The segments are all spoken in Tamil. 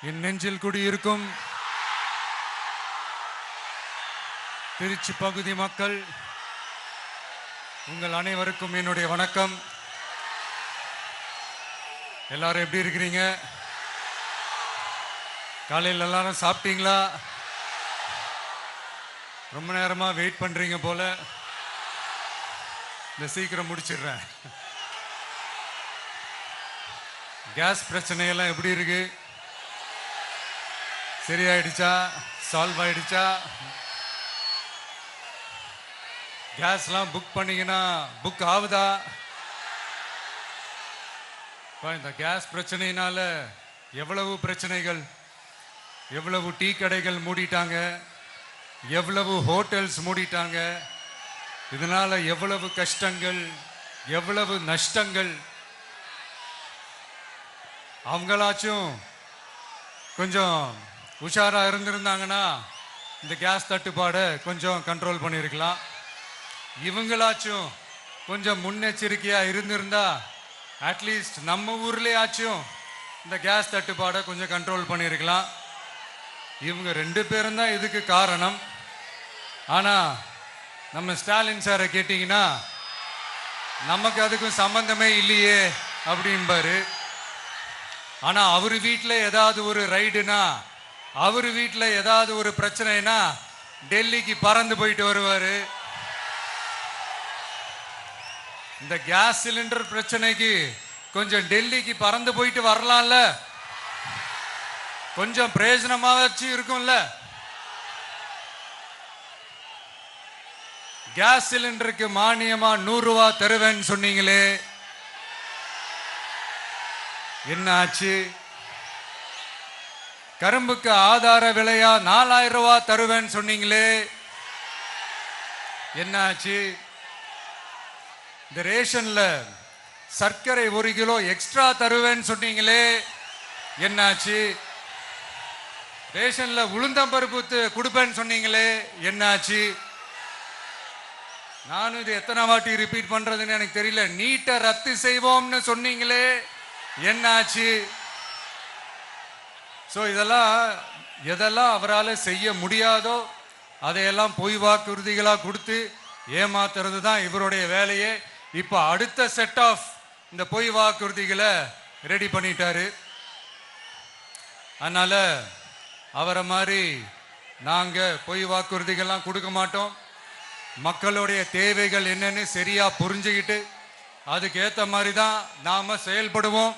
என் நெஞ்சில் குடியிருக்கும் திருச்சி பகுதி மக்கள் உங்கள் அனைவருக்கும் என்னுடைய வணக்கம். எல்லாரும் எப்படி இருக்கிறீங்க? காலையில் எல்லாரும் சாப்பிட்டீங்களா? ரொம்ப நேரமா வெயிட் பண்றீங்க போல. இந்த சீக்கிரம் முடிச்சிடுறேன். கேஸ் பிரச்சனையெல்லாம் எப்படி இருக்கு? சரியாயிடுச்சா? சால்வ் ஆயிடுச்சா? கேஸ்லாம் புக் பண்ணீங்கன்னா புக் ஆகுதா? இந்த கேஸ் பிரச்சனையினால எவ்வளவு பிரச்சனைகள், எவ்வளவு டீ கடைகள் மூடிட்டாங்க, எவ்வளவு ஹோட்டல்ஸ் மூடிட்டாங்க, இதனால எவ்வளவு கஷ்டங்கள், எவ்வளவு நஷ்டங்கள். அவங்களாச்சும் கொஞ்சம் உஷாரா இருந்திருந்தாங்கன்னா இந்த கேஸ் தட்டுப்பாடை கொஞ்சம் கண்ட்ரோல் பண்ணியிருக்கலாம். இவங்களாச்சும் கொஞ்சம் முன்னெச்சரிக்கையா இருந்திருந்தா அட்லீஸ்ட் நம்ம ஊர்லயாச்சும் இந்த கேஸ் தட்டுப்பாடை கொஞ்சம் கண்ட்ரோல் பண்ணியிருக்கலாம். இவங்க 2 பேரும் தான் இதுக்கு காரணம். ஆனா நம்ம ஸ்டாலின் சாரை கேட்டீங்கன்னா நமக்கு அதுக்கும் சம்பந்தமே இல்லையே அப்படின்பாரு. ஆனா அவர் வீட்டில் ஏதாவது ஒரு ரைடுனா, அவர் வீட்டில் ஏதாவது ஒரு பிரச்சனைனா டெல்லிக்கு பறந்து போயிட்டு வருவாரு. இந்த கேஸ் சிலிண்டர் பிரச்சனைக்கு கொஞ்சம் டெல்லிக்கு பறந்து போயிட்டு வரலாம்ல, கொஞ்சம் பிரயோஜனமாச்சு இருக்கும்ல. கேஸ் சிலிண்டருக்கு மானியமா 100 ரூபாய் தருவேன்னு சொன்னீங்களே, என்ன ஆச்சு? கரும்புக்கு ஆதார விலையா 4000 ரூபாய் தருவேன்னு சொன்னீங்களே, என்ன ஆச்சு? இந்த ரேஷன்ல சர்க்கரை 1 கிலோ எக்ஸ்ட்ரா தருவேன்னு சொன்னீங்களே, என்னாச்சு? ரேஷன்ல உளுந்தம்பருப்பு கொடுப்பேன்னு சொன்னீங்களே, என்னாச்சு? நானும் இது எத்தனை வாட்டி ரிப்பீட் பண்றதுன்னு எனக்கு தெரியல. நீட்டை ரத்து செய்வோம்னு சொன்னீங்களே, என்னாச்சு? சோ எதெல்லாம் அவரால் செய்ய முடியாதோ அதையெல்லாம் பொய் வாக்குறுதிகளா கொடுத்து ஏமாத்துறது தான் இவருடைய வேலையே. இப்ப அடுத்த செட் ஆஃப் இந்த பொய் வாக்குறுதிகளை ரெடி பண்ணிட்டாரு. அதனால அவரை மாதிரி நாங்க பொய் வாக்குறுதிகள்லாம் கொடுக்க மாட்டோம். மக்களுடைய தேவைகள் என்னன்னு சரியா புரிஞ்சுக்கிட்டு அதுக்கு ஏத்த மாதிரி தான் நாம செயல்படுவோம்.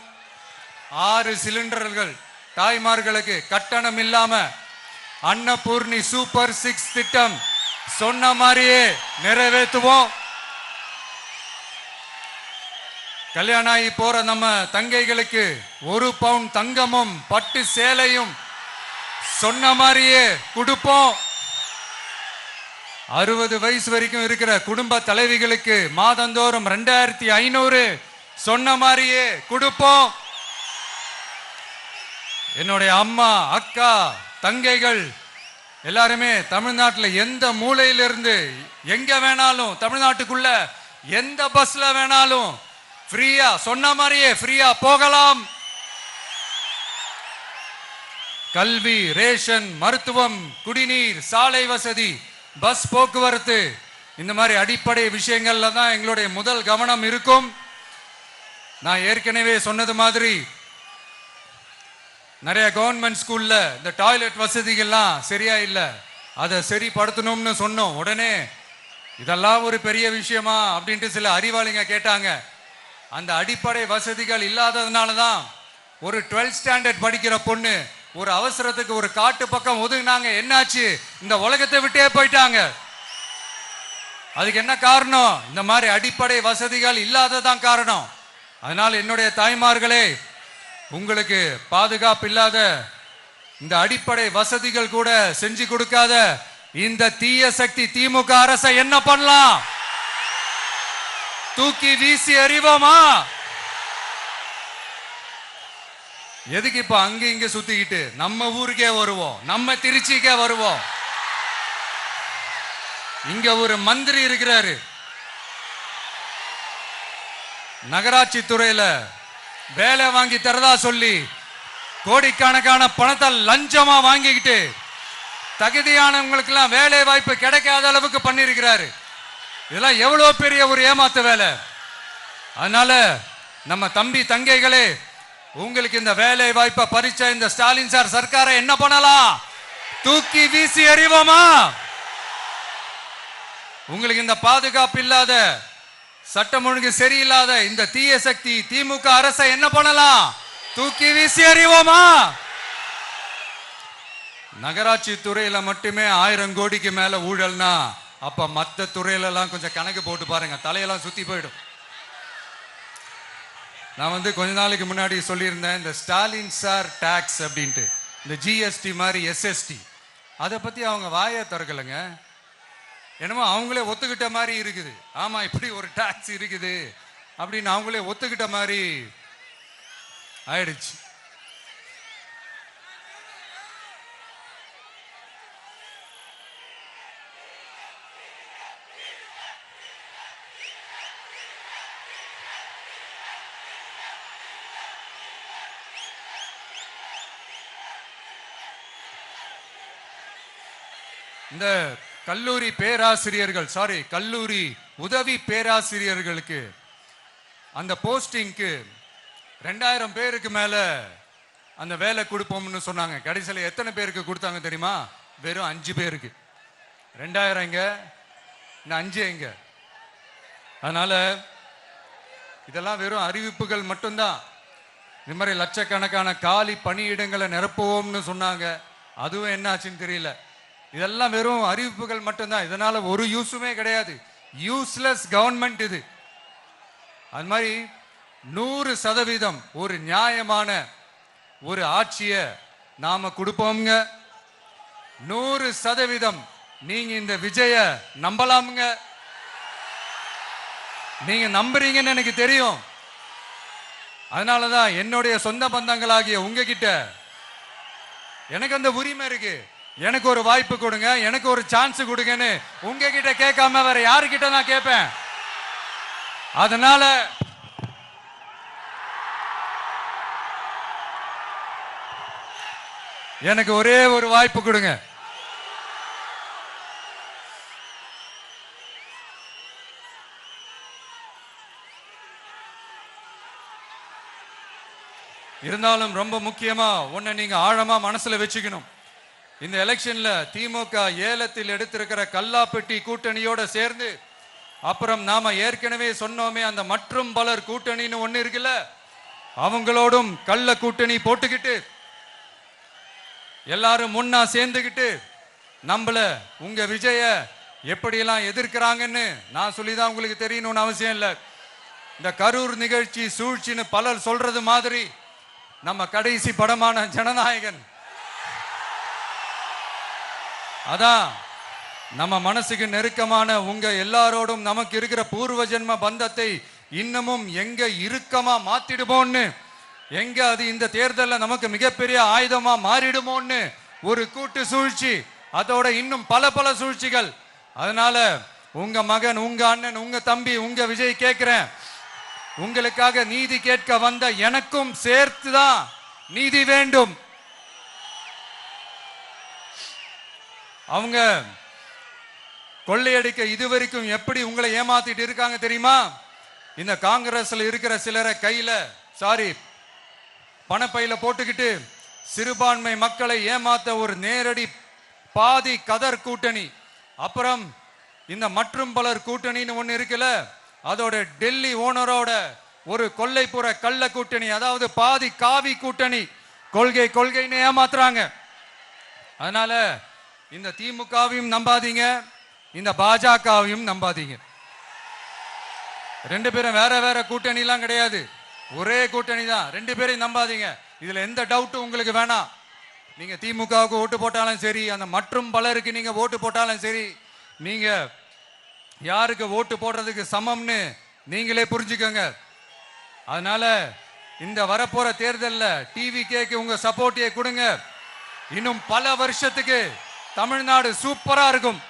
6 சிலிண்டர்கள் தாய்மார்களுக்கு கட்டணம் இல்லாம அன்னபூர்ணி சூப்பர் 6 திட்டம் சொன்ன மாதிரியே நிறைவேற்றுவோம். கல்யாணம் ஆகி போற நம்ம தங்கைகளுக்கு 1 பவுன் தங்கமும் பட்டு சேலையும் சொன்ன மாதிரியே கொடுப்போம். 60 வயசு வரைக்கும் இருக்கிற குடும்ப தலைவிகளுக்கு மாதந்தோறும் 2500 சொன்ன மாதிரியே கொடுப்போம். என்னுடைய அம்மா, அக்கா, தங்கைகள் எல்லாருமே தமிழ்நாட்டில் எந்த மூலையிலிருந்து எங்க வேணாலும், தமிழ்நாட்டுக்குள்ள எந்த பஸ்ல வேணாலும் ஃப்ரீயா சொன்ன மாதிரியே ஃப்ரீயா போகலாம். கல்வி, ரேஷன், மருத்துவம், குடிநீர், சாலை வசதி, பஸ் போக்குவரத்து, இந்த மாதிரி அடிப்படை விஷயங்கள்ல தான் எங்களுடைய முதல் கவனம் இருக்கும். நான் ஏற்கனவே சொன்னது மாதிரி நிறைய கவர்மெண்ட் ஸ்கூல்ல இந்த டாய்லெட் வசதிகள்லாம் சரியா இல்லை, அதை சரிப்படுத்தணும்னு சொன்னோம். உடனே இதெல்லாம் ஒரு பெரிய விஷயமா அப்படின்ட்டு சில அறிவாளிங்க கேட்டாங்க. அந்த அடிப்படை வசதிகள் இல்லாததுனால தான் ஒரு 12th ஸ்டாண்டர்ட் படிக்கிற பொண்ணு ஒரு அவசரத்துக்கு ஒரு காட்டு பக்கம் ஒதுங்கினாங்க. என்னாச்சு? இந்த உலகத்தை விட்டே போயிட்டாங்க. அதுக்கு என்ன காரணம்? இந்த மாதிரி அடிப்படை வசதிகள் இல்லாததான் காரணம். அதனால என்னுடைய தாய்மார்களே, உங்களுக்கு பாதுகாப்பு இல்லாத இந்த அடிப்படை வசதிகள் கூட செஞ்சு கொடுக்காத இந்த தீய சக்தி திமுக அரசை என்ன பண்ணலாம்? தூக்கி வீசி அறிவோமா? எதுக்கு இப்ப அங்க இங்க சுத்திக்கிட்டு நம்ம ஊருக்கே வருவோம், நம்ம திருச்சிக்கே வருவோம். இங்க ஒரு மந்திரி இருக்கிறாரு, நகராட்சி துறையில வேலை வாங்கி தரதா சொல்லி கோடிக்கணக்கான பணத்தை லஞ்சமா வாங்கிக்கிட்டு தகுதியானவங்களுக்கு எல்லாம் வேலை வாய்ப்பு கிடைக்காத அளவுக்கு பண்ணிருக்கிறாரு. இதெல்லாம் எவ்வளவு பெரிய ஒரு ஏமாத்து வேலை. அதனால நம்ம தம்பி தங்கைகளே, உங்களுக்கு இந்த வேலை வாய்ப்பை பறிச்ச இந்த ஸ்டாலின் சார் சர்க்காரை என்ன பண்ணலாம்? தூக்கி வீசி எறிவோமா? உங்களுக்கு இந்த பாதுகாப்பு இல்லாத, சட்டம் ஒழுங்கு சரியில்லாத இந்த தீய சக்தி திமுக அரசை என்ன பண்ணலாம்? தூக்கி வீசி எறிவோமா? நகராட்சி துறையில மட்டுமே 1000 கோடிக்கு மேல ஊழல்னா அப்ப மற்ற துறையில எல்லாம் கொஞ்சம் கணக்கு போட்டு பாருங்க, தலையெல்லாம் சுத்தி போயிடும். நான் கொஞ்ச நாளைக்கு முன்னாடி சொல்லியிருந்தேன், இந்த ஸ்டாலின் சார் டாக்ஸ் அப்படின்ட்டு, இந்த ஜிஎஸ்டி மாதிரி எஸ்எஸ்டி, அதை பத்தி அவங்க வாயை திறக்கலைங்க. என்னமோ அவங்களே ஒத்துக்கிட்ட மாதிரி இருக்குது. ஆமா, இப்படி ஒரு டாக்ஸ் இருக்குது அப்படின்னு அவங்களே ஒத்துக்கிட்ட மாதிரி ஆயிடுச்சு. இந்த கல்லூரி பேராசிரியர்கள், கல்லூரி உதவி பேராசிரியர்களுக்கு அந்த போஸ்டிங்க்கு 2000 பேருக்கு மேல அந்த வேலை கொடுப்போம்னு சொன்னாங்க. கடைசியில் எத்தனை பேருக்கு கொடுத்தாங்க தெரியுமா? வெறும் 5 பேருக்கு. 2000 எங்க, இந்த 5 எங்க? அதனால இதெல்லாம் வெறும் அறிவிப்புகள் மட்டும்தான். இது மாதிரி லட்சக்கணக்கான காலி பணியிடங்களை நிரப்புவோம்னு சொன்னாங்க. அதுவும் என்ன ஆச்சுன்னு தெரியல. இதெல்லாம் வெறும் அறிவிப்புகள் மட்டும்தான். இதனால ஒரு யூஸுமே கிடையாது. யூஸ்லெஸ் கவர்மெண்ட் இது. அது மாதிரி 100% ஒரு நியாயமான ஒரு ஆட்சியை நாம கொடுப்போம்ங்க. 100% நீங்க இந்த விஜய நம்பலாமுங்க. நீங்க நம்புறீங்கன்னு எனக்கு தெரியும். அதனாலதான் என்னுடைய சொந்த பந்தங்களாகிய உங்ககிட்ட எனக்கு அந்த உரிமை இருக்கு. எனக்கு ஒரு வாய்ப்பு கொடுங்க, எனக்கு ஒரு சான்ஸ் கொடுங்கன்னு உங்ககிட்ட கேட்காம வேற யாருக்கிட்ட நான் கேட்பேன்? அதனால எனக்கு ஒரே ஒரு வாய்ப்பு கொடுங்க. இருந்தாலும் ரொம்ப முக்கியமா ஒன்ன நீங்க ஆழமா மனசுல வச்சுக்கணும். இந்த எலெக்ஷன்ல திமுக ஏலத்தில் எடுத்திருக்கிற கல்லாப்பெட்டி கூட்டணியோட சேர்ந்து, அப்புறம் நாம ஏற்கனவே சொன்னோமே அந்த மற்றும் பலர் கூட்டணின்னு ஒண்ணு இருக்குல்ல, அவங்களோடும் கள்ள கூட்டணி போட்டுக்கிட்டு எல்லாரும் முன்னா சேர்ந்துக்கிட்டு நம்மள உங்க விஜய எப்படியெல்லாம் எதிர்க்கிறாங்கன்னு நான் சொல்லிதான் உங்களுக்கு தெரியணும்னு அவசியம் இல்லை. இந்த கரூர் நிகழ்ச்சி சூழ்ச்சின்னு பலர் சொல்றது மாதிரி நம்ம கடைசி படமான ஜனநாயகன், அதான் நம்ம மனசுக்கு நெருக்கமான உங்க எல்லாரோடும் நமக்கு இருக்கிற பூர்வ ஜென்ம பந்தத்தை இன்னமும் எங்க இறுக்கமா மாத்திடுமோன்னு, எங்க அது இந்த தேர்தலில் நமக்கு மிகப்பெரிய ஆயுதமா மாறிடுமோன்னு ஒரு கூட்டு சூழ்ச்சி, அதோட இன்னும் பல பல சூழ்ச்சிகள். அதனால உங்க மகன், உங்க அண்ணன், உங்க தம்பி, உங்க விஜய் கேட்கிறேன், உங்களுக்காக நீதி கேட்க வந்த எனக்கும் சேர்த்துதான் நீதி வேண்டும். அவங்க கொள்ளையடிக்க இதுவரைக்கும் எப்படி உங்களை ஏமாத்திட்டு இருக்காங்க தெரியுமா? இந்த காங்கிரஸ்ல இருக்கிற சிலரை கையில பணப்பையில போட்டுக்கிட்டு சிறுபான்மை மக்களை ஏமாத்த ஒரு நேரடி பாதி கதர் கூட்டணி, அப்புறம் இந்த மற்றும் பலர் கூட்டணின்னு ஒண்ணு இருக்குல்ல, அதோட டெல்லி ஓனரோட ஒரு கொள்ளைப்புற கள்ள கூட்டணி, அதாவது பாதி காவி கூட்டணி. கொள்கைன்னு ஏமாத்துறாங்க. அதனால இந்த திமுகவையும் நம்பாதீங்க, இந்த பாஜகவையும் நம்பாதீங்க. 2 பேரும் வேற வேற கூட்டணி எல்லாம் கிடையாது, ஒரே கூட்டணி தான். 2 பேரையும் நம்பாதீங்க. இதுல எந்த டவுட்டும் உங்களுக்கு வேணாம். நீங்க திமுகவுக்கு ஓட்டு போட்டாலும் சரி, அந்த மற்றும் பலருக்கு நீங்க ஓட்டு போட்டாலும் சரி, நீங்க யாருக்கு ஓட்டு போடுறதுக்கு சமம்னு நீங்களே புரிஞ்சுக்கோங்க. அதனால இந்த வரப்போற தேர்தலில் டிவிகேக்கு உங்க சப்போர்ட்டை கொடுங்க. இன்னும் பல வருஷத்துக்கு தமிழ்நாடு சூப்பரா இருக்கும்.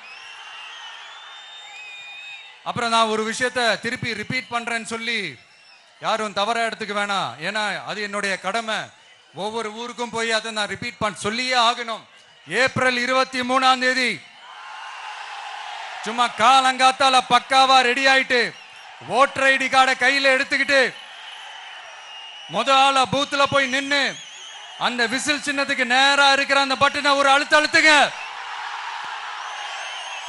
அப்புறம் நான் ஒரு விஷயத்தை திருப்பி ரிப்பீட் பண்றேன்னு சொல்லி யாரும் தவறா எடுத்துக்க வேணாம். ஏன்னா அது என்னுடைய கடமை. ஒவ்வொரு ஊருக்கும் போய் அதை நான் ரிப்பீட் பண்ண சொல்லியே ஆகணும். ஏப்ரல் 23ஆம் தேதி சும்மா காலங்காத்தால பக்காவா ரெடி ஆயிட்டு ஓட்டர் ஐடி கார்டை கையில எடுத்துக்கிட்டு முதல்ல பூத்துல போய் நின்னு அந்த விசில் சின்னத்துக்கு நேரா இருக்கிற அந்த பட்டனை ஒரு அழுத்துங்க.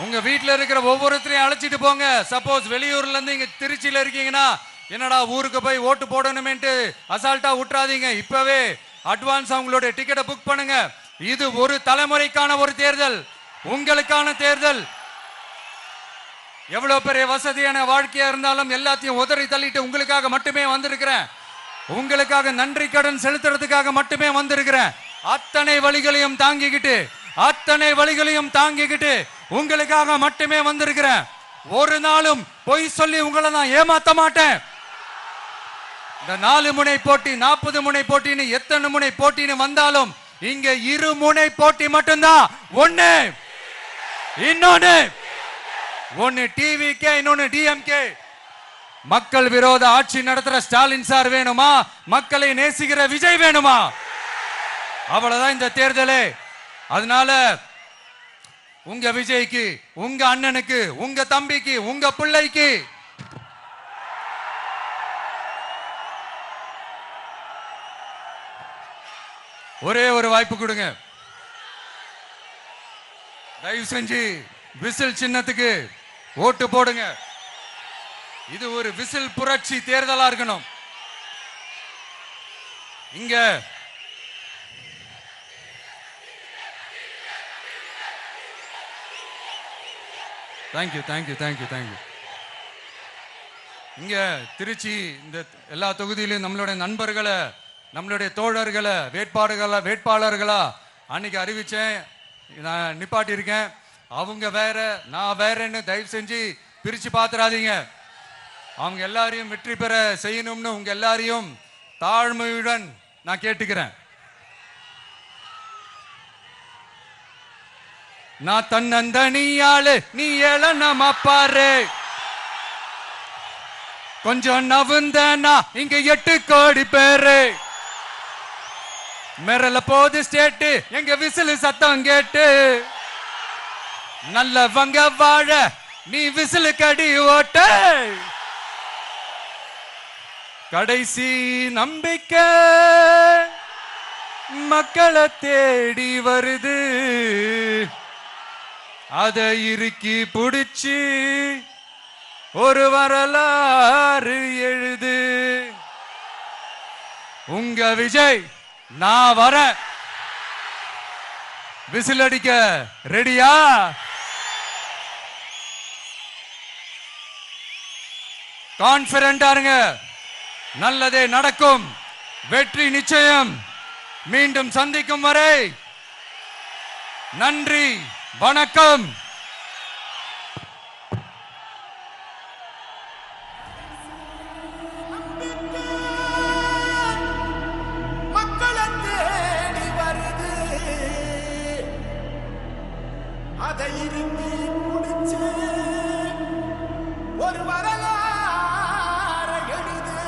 உங்க வீட்டுல இருக்கிற ஒவ்வொருத்தரையும் அழைச்சிட்டு போங்க. சப்போஸ் வெளியூர்ல இருந்து இங்க திருச்சியில இருக்கீங்கன்னா என்னடா ஊருக்கு போய் ஓட்டு போடணுமேன்ட்டு அசால்ட்டா விட்டுறாதீங்க. இப்பவே அட்வான்ஸ் அவங்களுடைய டிக்கெட்டை புக் பண்ணுங்க. இது ஒரு தலைமுறைக்கான ஒரு தேர்தல், உங்களுக்கான தேர்தல். எவ்வளவு பெரிய வசதியான வாழ்க்கையா இருந்தாலும் எல்லாத்தையும் உதறி தள்ளிட்டு உங்களுக்காக மட்டுமே வந்திருக்கிறேன். உங்களுக்காக நன்றி கடன் செலுத்துறதுக்காக மட்டுமே வந்திருக்கிறேன். அத்தனை வழிகளையும் தாங்கிக்கிட்டு உங்களுக்காக மட்டுமே வந்திருக்கிறேன். ஒரு நாளும் பொய் சொல்லி உங்களை நான் ஏமாத்த மாட்டேன். இந்த 4 முனை போட்டி 40 முனை போட்டின்னு எத்தனை முனை போட்டின்னு வந்தாலும் இங்க 2 முனை போட்டி மட்டும்தான். ஒன்னு டிவிகே, இன்னொன்னு டிஎம்கே. மக்கள் விரோத ஆட்சி நடத்துற ஸ்டாலின் சார் வேணுமா, மக்களை நேசிக்கிற விஜய் வேணுமா? அவ்வளவுதான் இந்த தேர்தலே. அதனால உங்க விஜய்க்கு, உங்க அண்ணனுக்கு, உங்க தம்பிக்கு, உங்க பிள்ளைக்கு ஒரே ஒரு வாய்ப்பு கொடுங்க. தயவு செஞ்சு விசில் சின்னத்துக்கு ஓட்டு போடுங்க. இது ஒரு விசில் புரட்சி தேர்தலா இருக்கணும். இங்க தேங்க்யூ. இங்க திருச்சி இந்த எல்லா தொகுதியிலும் நம்மளுடைய நண்பர்களை, நம்மளுடைய தோழர்களை வேட்பாளர்களா அன்னைக்கு அறிவிச்சேன், நான் நிப்பாட்டி இருக்கேன். அவங்க வேற, நான் வேறன்னு தயவு செஞ்சு பிரிச்சு பாத்துறாதீங்க. அவங்க எல்லாரையும் வெற்றி பெற செய்யணும்னு உங்க எல்லாரையும் தாழ்மையுடன் நான் கேட்டுக்கிறேன். நான் தன்னந்தனியாளு, நீ ஏளனமா பாரு. கொஞ்சம் நவுந்தனா இங்க 8 கோடி பேரு. மிரல போது ஸ்டேட்டு எங்க விசில் சத்தம் கேட்டு. நல்லவங்க வாழ நீ விசில் கடி ஓட்ட. கடைசி நம்பிக்கை மக்களை தேடி வருது. அதை இறுக்கி புடிச்சு ஒரு வரலாறு எழுது. உங்க விஜய் நான் வர. விசில் அடிக்க ரெடியா? கான்பிடென்டா இருங்க. நல்லதே நடக்கும். வெற்றி நிச்சயம். மீண்டும் சந்திக்கும் வரை நன்றி, வணக்கம். மக்களை தேடி வருது. அதை இறுக்கி முடிச்சு ஒரு வரலாறு எழுது.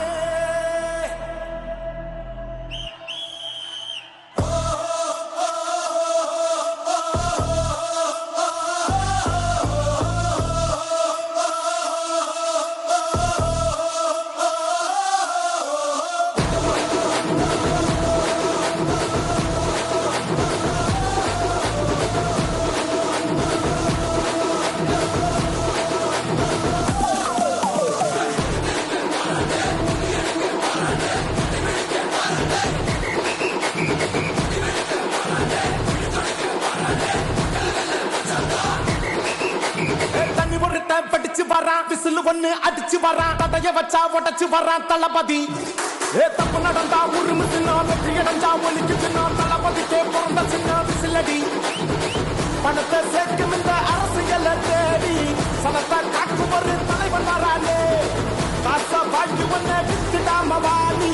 படிச்சு வரான், விசில் ஒண்ணு அடிச்சு வரான், தடைய வச்சா உடச்சு வரான் தளபதி. தப்பு நடந்தா உரிமை சின்ன, வெற்றி அடைஞ்சா ஒலிக்கு சின்ன, தளபதிக்கே பிறந்த சின்ன விசிலடி. பணத்தை சேர்க்கும் இந்த அரசியல தேடி சனத்தை காக்கும் ஒரு தலைவன் வரானே. காச வாழ்க்கை ஒண்ணு வித்துடாம வாணி.